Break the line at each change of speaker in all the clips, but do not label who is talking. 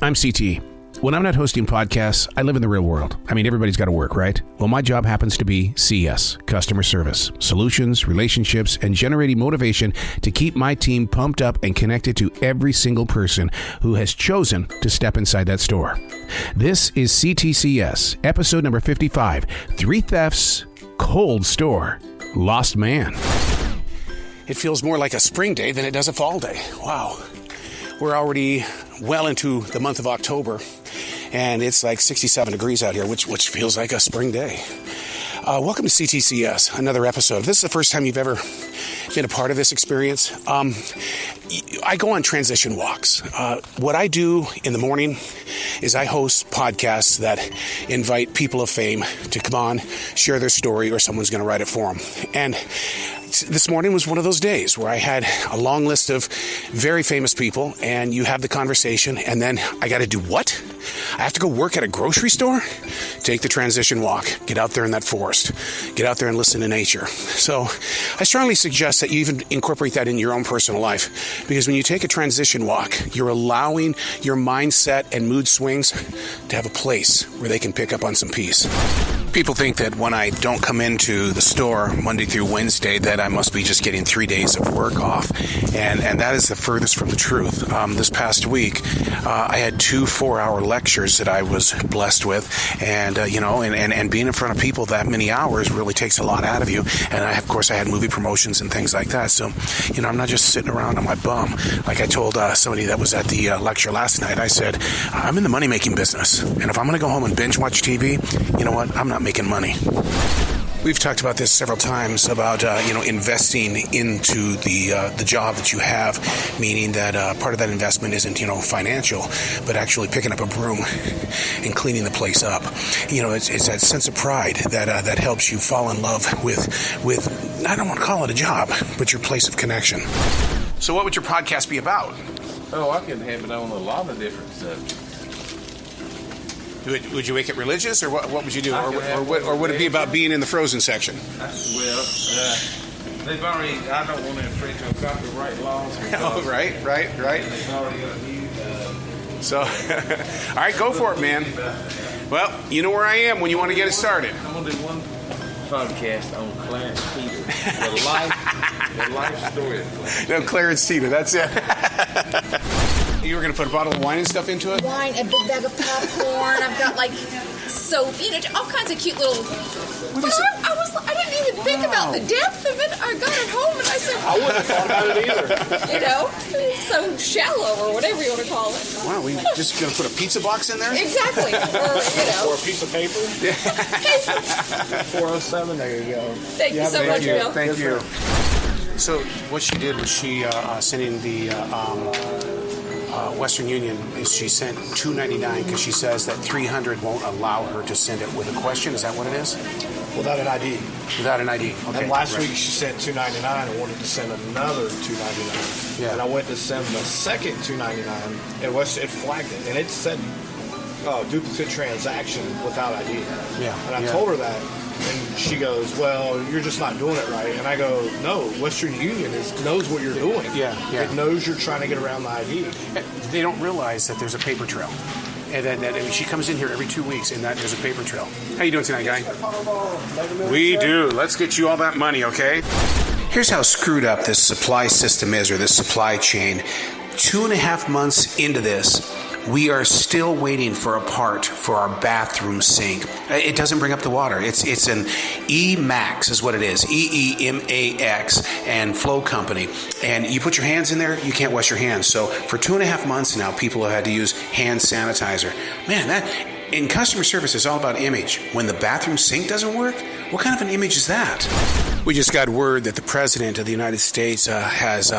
I'm CT. When I'm not hosting podcasts, I live in the real world. I mean, everybody's got to work, right? Well, my job happens to be CS, customer service, solutions, relationships, and generating motivation to keep my team pumped up and connected to every single person who has chosen to step inside that store. This is C.T.C.S, episode number 55, 3 Thefts, Cold Store, Lost Man. It feels more like a spring day than it does a fall day. Wow. We're already well into the month of October, and it's like 67 degrees out here, which feels like a spring day. Welcome to C.T.C.S, another episode. If this is the first time you've ever been a part of this experience, I go on transition walks. What I do in the morning is I host podcasts that invite people of fame to come on, share their story, or someone's going to write it for them. And this morning was one of those days where I had a long list of very famous people, and you have the conversation, and then I got to do what? I have to go work at a grocery store? Take the transition walk. Get out there in that forest. Get out there and listen to nature. So I strongly suggest that you even incorporate that in your own personal life, because when you take a transition walk, you're allowing your mindset and mood swings to have a place where they can pick up on some peace. People think that when I don't come into the store Monday through Wednesday that I must be just getting 3 days of work off, and that is the furthest from the truth. This past week, I had 2 4-hour lectures that I was blessed with, and being in front of people that many hours really takes a lot out of you. And of course I had movie promotions and things like that. So, I'm not just sitting around on my bum. Like I told somebody that was at the lecture last night, I said, I'm in the money-making business, and if I'm going to go home and binge watch TV, you know what? I'm not making money. We've talked about this several times about investing into the job that you have, meaning that part of that investment isn't financial, but actually picking up a broom and cleaning the place up. It's that sense of pride that helps you fall in love with I don't want to call it a job, but your place of connection. So what would your podcast be about?
Oh, I can have it on a lot of different subjects.
Would you make it religious, or what would you do? Or would it be about being in the frozen section?
They've already, I don't want to infringe on copyright laws.
Oh, right.
They've already got you.
So, all right, go for it, man. Well, you know where I am when you want to get it started.
I'm going to do one podcast on Clarence Teeter, the life story of Clarence.
No, Clarence Teeter, that's it. You were going to put a bottle of wine and stuff into it?
Wine, a big bag of popcorn. I've got soap, all kinds of cute little. I didn't even think about the depth of it. I got it home and I said,
I wouldn't have thought about it either.
It's so shallow or whatever you want to call it.
Wow, we just going to put a pizza box in there?
Exactly.
Or a piece of paper.
Yeah.
407. There you go.
Thank you so much, Bill.
Thank you. So what she did was she sending the Western Union is she sent $2.99 because she says that $300 won't allow her to send it with a question. Is that what it is?
Without an ID.
Without an ID. Okay.
And last week she sent $2.99 and wanted to send another $2.99.
Yeah.
And I went to send the second $2.99. It flagged it, and it said duplicate transaction without ID.
Yeah.
And I told her that, and she goes, "Well, you're just not doing it right." And I go, "No, Western Union knows what you're doing.
Yeah.
It knows you're trying to get around the ID."
They don't realize that there's a paper trail. And then she comes in here every 2 weeks, and that there's a paper trail. How you doing tonight, guy? We do. Let's get you all that money, okay? Here's how screwed up this supply system is, or this supply chain. 2.5 months into this, we are still waiting for a part for our bathroom sink. It doesn't bring up the water. It's an EMAX is what it is. EEMAX and Flow Company. And you put your hands in there, you can't wash your hands. So for 2.5 months now, people have had to use hand sanitizer. Man, that in customer service is all about image. When the bathroom sink doesn't work, what kind of an image is that? We just got word that the President of the United States has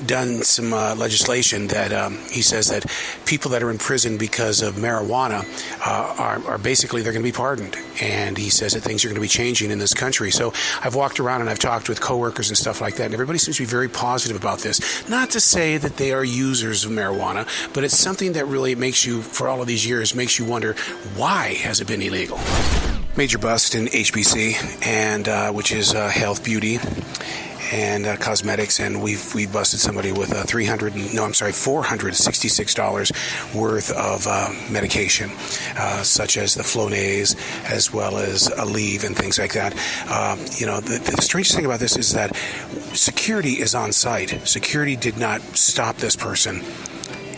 done some legislation that he says that people that are in prison because of marijuana are basically, they're going to be pardoned. And he says that things are going to be changing in this country. So I've walked around and I've talked with coworkers and stuff like that, and everybody seems to be very positive about this. Not to say that they are users of marijuana, but it's something that really makes you, for all of these years, makes you wonder, why has it been illegal? Major bust in HBC, and which is health, beauty. and cosmetics, and we've busted somebody with $466 worth of medication, such as the Flonase, as well as Aleve and things like that. The strangest thing about this is that security is on site. Security did not stop this person.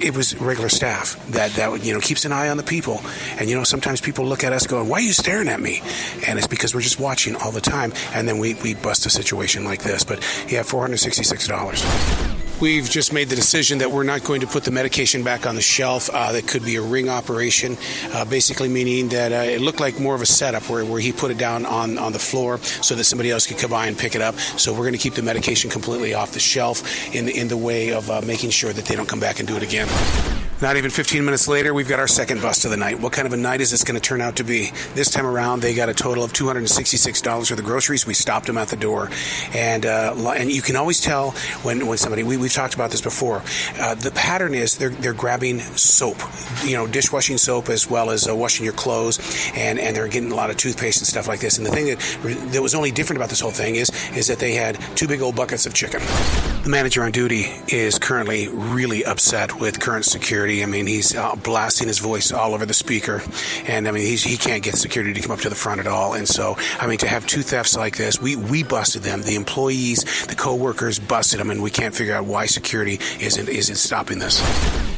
It was regular staff that keeps an eye on the people. And, sometimes people look at us going, why are you staring at me? And it's because we're just watching all the time. And then we bust a situation like this. But, yeah, $466. We've just made the decision that we're not going to put the medication back on the shelf. That could be a ring operation, basically meaning that it looked like more of a setup where he put it down on the floor so that somebody else could come by and pick it up. So we're going to keep the medication completely off the shelf in the way of making sure that they don't come back and do it again. Not even 15 minutes later, we've got our second bust of the night. What kind of a night is this going to turn out to be? This time around, they got a total of $266 for the groceries. We stopped them at the door. And you can always tell when somebody, we've talked about this before, the pattern is they're grabbing soap, dishwashing soap as well as washing your clothes, and they're getting a lot of toothpaste and stuff like this. And the thing that was only different about this whole thing is that they had 2 big old buckets of chicken. The manager on duty is currently really upset with current security. I mean, he's blasting his voice all over the speaker, and I mean, he can't get security to come up to the front at all. And so, I mean, to have two thefts like this, we busted them. The employees, the co-workers busted them, and we can't figure out why security isn't stopping this.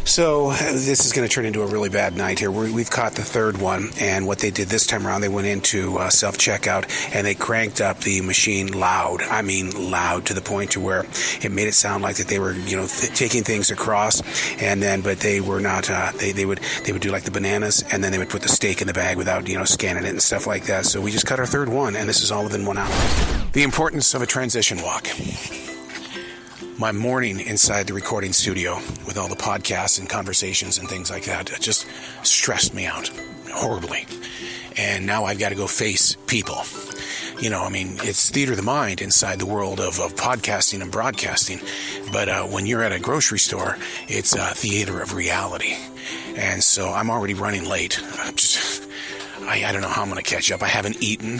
So this is going to turn into a really bad night here. We've caught the third one, and what they did this time around, they went into self-checkout, and they cranked up the machine loud. I mean, loud, to the point to where it made it sound like that they were, taking things across, but they were not. They would do like the bananas, and then they would put the steak in the bag without, scanning it and stuff like that. So we just cut our third one, and this is all within 1 hour. The importance of a transition walk. My morning inside the recording studio with all the podcasts and conversations and things like that just stressed me out horribly. And now I've got to go face people. It's theater of the mind inside the world of podcasting and broadcasting. But when you're at a grocery store, it's a theater of reality. And so I'm already running late. I don't know how I'm going to catch up. I haven't eaten.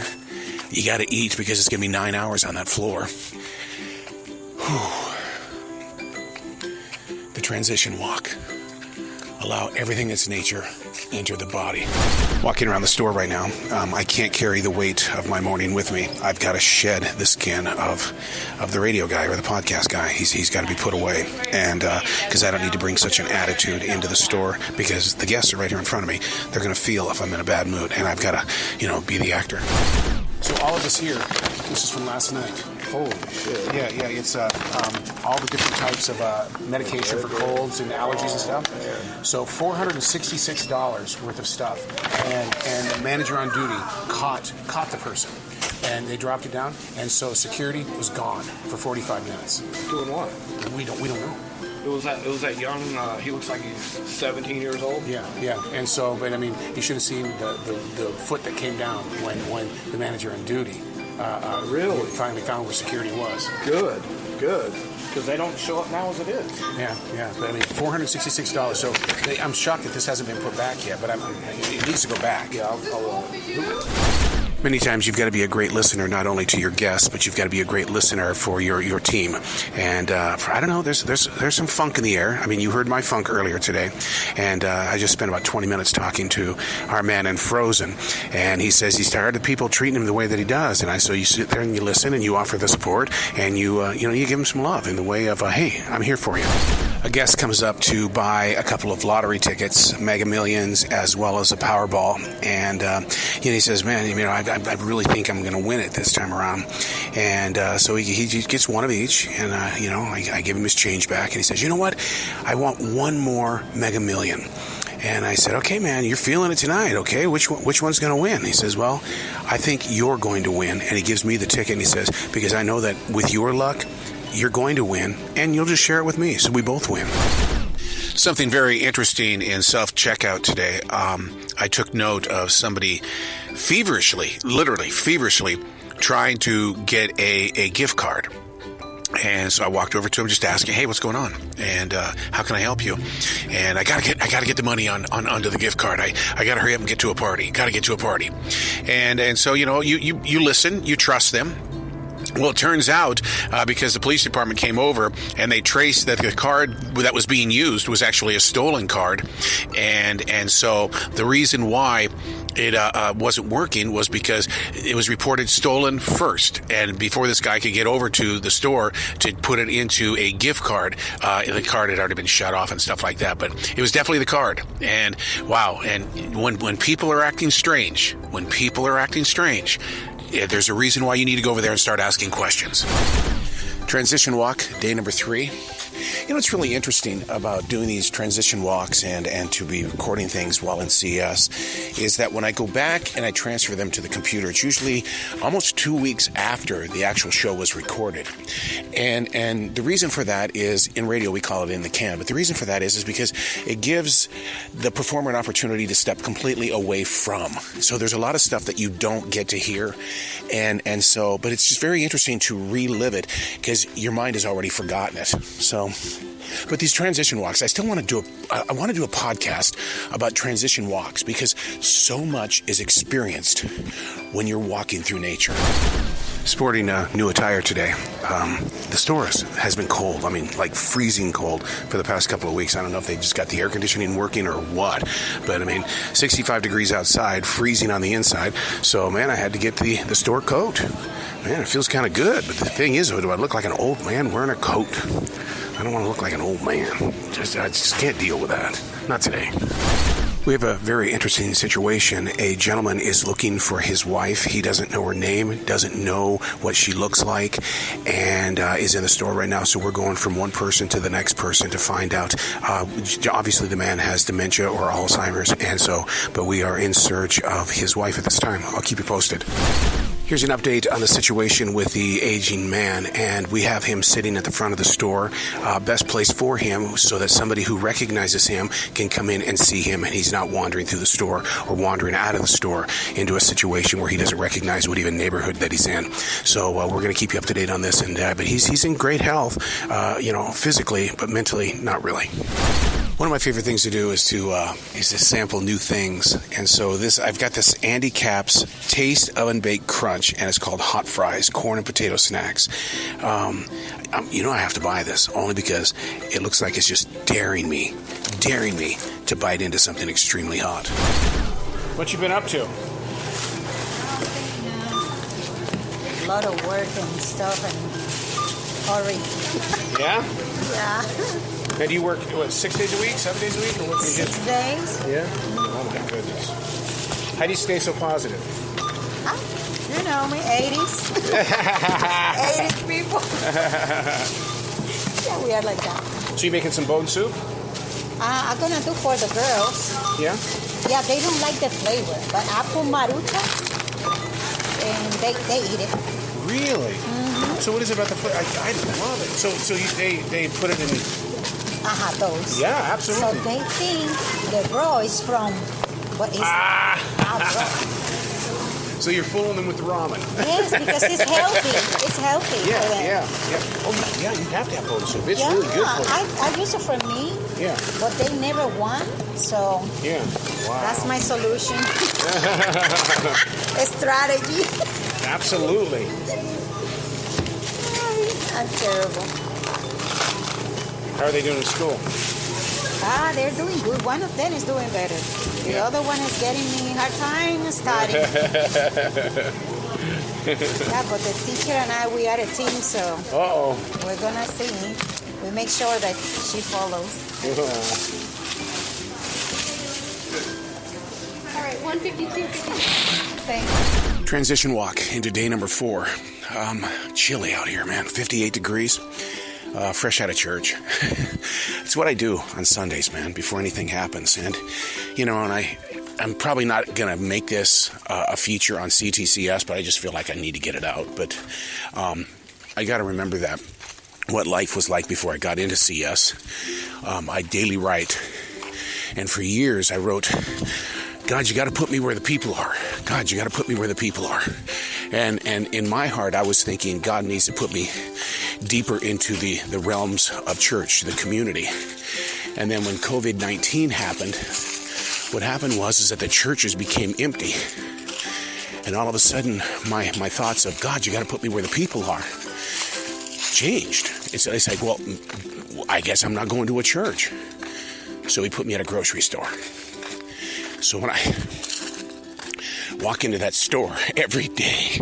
You got to eat because it's going to be 9 hours on that floor. The transition walk. Allow everything that's nature enter the body. Walking around the store right now, I can't carry the weight of my morning with me. I've got to shed the skin of the radio guy or the podcast guy. He's got to be put away, and because I don't need to bring such an attitude into the store, because the guests are right here in front of me. They're going to feel if I'm in a bad mood, and I've got to, be the actor. So all of this here, this is from last night. Holy shit. Yeah, it's all the different types of medication for colds and allergies and stuff. So $466 worth of stuff. And the manager on duty caught the person. And they dropped it down, and so security was gone for 45 minutes.
Doing what?
We don't know.
It was that young. He looks like he's 17 years old.
Yeah. And so, but I mean, you should have seen the foot that came down when the manager on duty really finally found where security was.
Good. Because they don't show up now as it is.
Yeah. But I mean, $466. So I'm shocked that this hasn't been put back yet. But it needs to go back.
Yeah, I'll
Many times you've got to be a great listener, not only to your guests, but you've got to be a great listener for your team. And I don't know, there's some funk in the air. I mean, you heard my funk earlier today, and I just spent about 20 minutes talking to our man in Frozen, and he says he's tired of people treating him the way that he does. And so you sit there and you listen and you offer the support, and you give him some love in the way of, hey, I'm here for you. A guest comes up to buy a couple of lottery tickets, Mega Millions, as well as a Powerball, and he says, man, I really think I'm going to win it this time around. And so he gets one of each, and I give him his change back, and he says, you know what, I want one more Mega Million. And I said, okay, man, you're feeling it tonight, okay? Which one's going to win? He says, well, I think you're going to win. And he gives me the ticket, and he says, because I know that with your luck, you're going to win, and you'll just share it with me, so we both win. Something very interesting in self-checkout today. I took note of somebody literally feverishly trying to get a gift card. And so I walked over to him just asking, hey, what's going on? And how can I help you? And I gotta get the money onto the gift card. I gotta hurry up and get to a party. And so, you listen, you trust them. Well, it turns out because the police department came over and they traced that the card that was being used was actually a stolen card, and so the reason why it wasn't working was because it was reported stolen first, and before this guy could get over to the store to put it into a gift card, the card had already been shut off and stuff like that. But it was definitely the card, and wow! And when people are acting strange, there's a reason why you need to go over there and start asking questions. Transition walk, day number 3. You know, what's really interesting about doing these transition walks and to be recording things while in CS is that when I go back and I transfer them to the computer, it's usually almost 2 weeks after the actual show was recorded. And the reason for that is, in radio we call it in the can, but the reason for that is because it gives the performer an opportunity to step completely away from. So there's a lot of stuff that you don't get to hear. And so, but it's just very interesting to relive it because your mind has already forgotten it. So, but these transition walks, I still want to do a podcast about transition walks because so much is experienced when you're walking through nature. Sporting new attire today. The store has been cold. I mean, like freezing cold for the past couple of weeks. I don't know if they just got the air conditioning working or what. But I mean, 65 degrees outside, freezing on the inside. So, man, I had to get the store coat. Man, it feels kind of good. But the thing is, do I look like an old man wearing a coat? I don't want to look like an old man. I just can't deal with that. Not today. We have a very interesting situation. A gentleman is looking for his wife. He doesn't know her name, doesn't know what she looks like, and is in the store right now. So we're going from one person to the next person to find out. Obviously, the man has dementia or Alzheimer's, but we are in search of his wife at this time. I'll keep you posted. Here's an update on the situation with the aging man, and we have him sitting at the front of the store. Best place for him so that somebody who recognizes him can come in and see him, and he's not wandering through the store or wandering out of the store into a situation where he doesn't recognize what even neighborhood that he's in. So we're going to keep you up to date on this, but he's in great health, physically, but mentally not really. One of my favorite things to do is to sample new things, and so I've got this Andy Capp's Taste Oven Baked Crunch, and it's called Hot Fries, corn and potato snacks. I have to buy this only because it looks like it's just daring me to bite into something extremely hot. What you been up to?
A lot of work and stuff and hurry.
Yeah?
Yeah.
Now, do you work, 6 days a week, 7 days a week? Or what do you do?
6 days.
Yeah? Oh, my goodness. How do you stay so positive?
You know me, 80s. 80s people. Yeah, we are like that.
So you making some bone soup?
I'm going to do for the girls.
Yeah?
Yeah, they don't like the flavor, but I put marucha, and they eat it.
Really?
Mm-hmm.
So what is it about the flavor? I love it. So they put it in...
Those.
Yeah, absolutely.
So they think the bro is from what is
So you're fooling them with the ramen.
Yes, because it's healthy. It's healthy for them.
Yeah. Oh, yeah, you have to have bone soup. It's
Yeah,
really good for you.
I use it for me.
Yeah.
But they never want, so
Yeah. Wow.
that's my solution. A strategy.
Absolutely.
I'm terrible.
How are they doing in school?
They're doing good. One of them is doing better. The other one is getting me hard time studying. Yeah, but the teacher and I, we are a team, so we're going to see. We make sure that she follows.
All right, 152. Thanks.
Transition walk into day number 4. Chilly out here, man. 58 degrees. Fresh out of church. It's what I do on Sundays, man, before anything happens. And, I'm probably not going to make this a feature on C.T.C.S, but I just feel like I need to get it out. But I got to remember that what life was like before I got into CS. I daily write. And for years I wrote, God, you got to put me where the people are. God, you got to put me where the people are. And in my heart, I was thinking God needs to put me deeper into the realms of church, the community. And then when COVID-19 happened, what happened was that the churches became empty. And all of a sudden, my thoughts of, God, you got to put me where the people are, changed. It's like, well, I guess I'm not going to a church. So he put me at a grocery store. So when I walk into that store every day,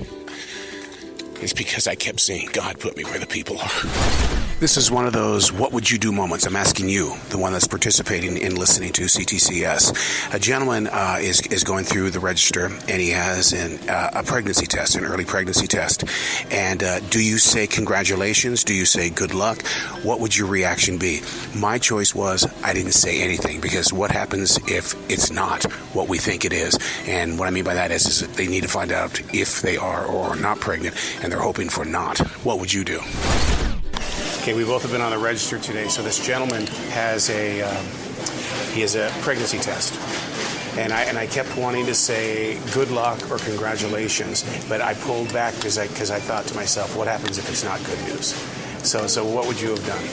it's because I kept saying, God, put me where the people are. This is one of those what would you do moments. I'm asking you, the one that's participating in listening to C.T.C.S. A gentleman is going through the register, and he has a pregnancy test, an early pregnancy test. And do you say congratulations? Do you say good luck? What would your reaction be? My choice was I didn't say anything, because what happens if it's not what we think it is? And what I mean by that is that they need to find out if they are or are not pregnant, and they're hoping for not. What would you do? Okay, we both have been on the register today. So this gentleman has a pregnancy test, and I kept wanting to say good luck or congratulations, but I pulled back because I thought to myself, what happens if it's not good news? So what would you have done?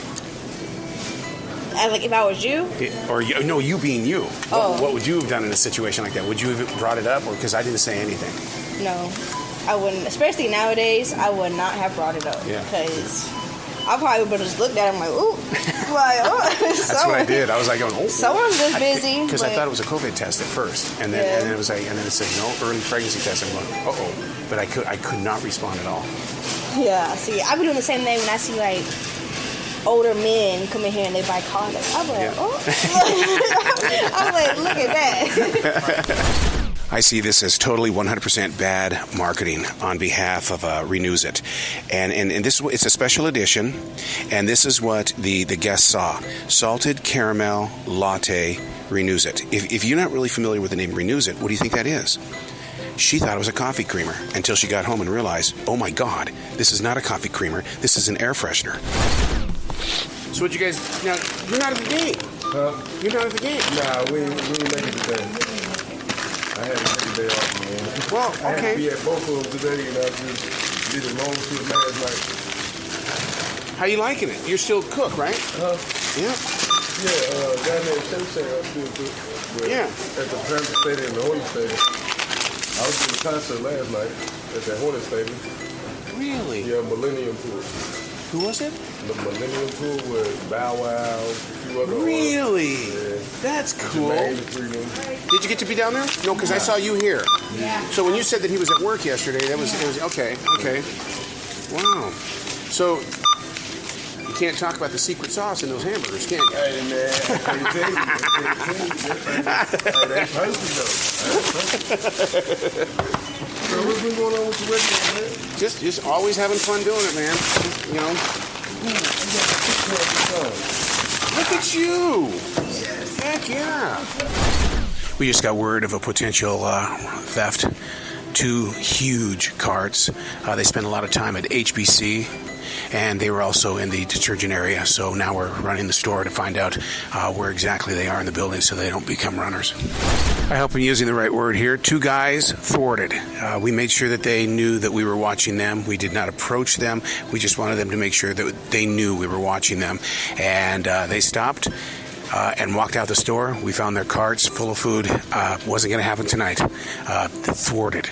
Like if I was you?
You being you.
Oh.
What would you have done in a situation like that? Would you have brought it up, or because I didn't say anything?
No, I wouldn't. Especially nowadays, I would not have brought it up.
Yeah.
Because I probably would have just looked at him like, ooh. Like, oh.
That's what I did. I was like, oh.
Someone's just busy.
Because I thought it was a COVID test at first. And then it was like, and then it said, no, early pregnancy test. I'm going, uh-oh. But I could not respond at all.
Yeah, see, I be doing the same thing when I see, like, older men come in here and they buy cars. I'm like, oh. I'm like, look at that.
I see this as totally 100% bad marketing on behalf of Renews It. And this, it's a special edition, and this is what the guest saw. Salted caramel latte Renews It. If you're not really familiar with the name Renews It, what do you think that is? She thought it was a coffee creamer until she got home and realized, oh my God, this is not a coffee creamer, this is an air freshener. So what you guys, now, you're not at the game. You're not at the game.
Nah, we ain't make it today. I had to take a day off, man.
Well, okay.
I had to be at both of them today, and I just did a long trip last night.
How you liking it? You're still cook, right? Yeah.
Yeah, guy named Sensei, I'm still cook. But
Yeah.
at the Panther Stadium, the Hornet Stadium. I was in the concert last night at that Hornet Stadium.
Really?
Yeah, Millennium Tour.
Who was it?
The Millennium Tour with Bow Wow, a few other
Really?
artists.
That's
Yeah.
cool.
Jermaine Dupri.
Did you get to be down there? No, because I saw you here.
Yeah.
So when you said that he was at work yesterday, it was okay. Wow. So you can't talk about the secret sauce in those hamburgers, can you?
Hey, man, I can't tell you. Hey, that's perfect, though. That's perfect. So what's been going on with the radio, man?
Just always having fun doing it, man. You know. Look at you. Heck yeah. We just got word of a potential theft. 2 huge carts. They spent a lot of time at HBC, and they were also in the detergent area. So now we're running the store to find out where exactly they are in the building so they don't become runners. I hope I'm using the right word here. 2 guys thwarted. We made sure that they knew that we were watching them. We did not approach them. We just wanted them to make sure that they knew we were watching them. And they stopped and walked out the store. We found their carts full of food. Wasn't going to happen tonight. Thwarted.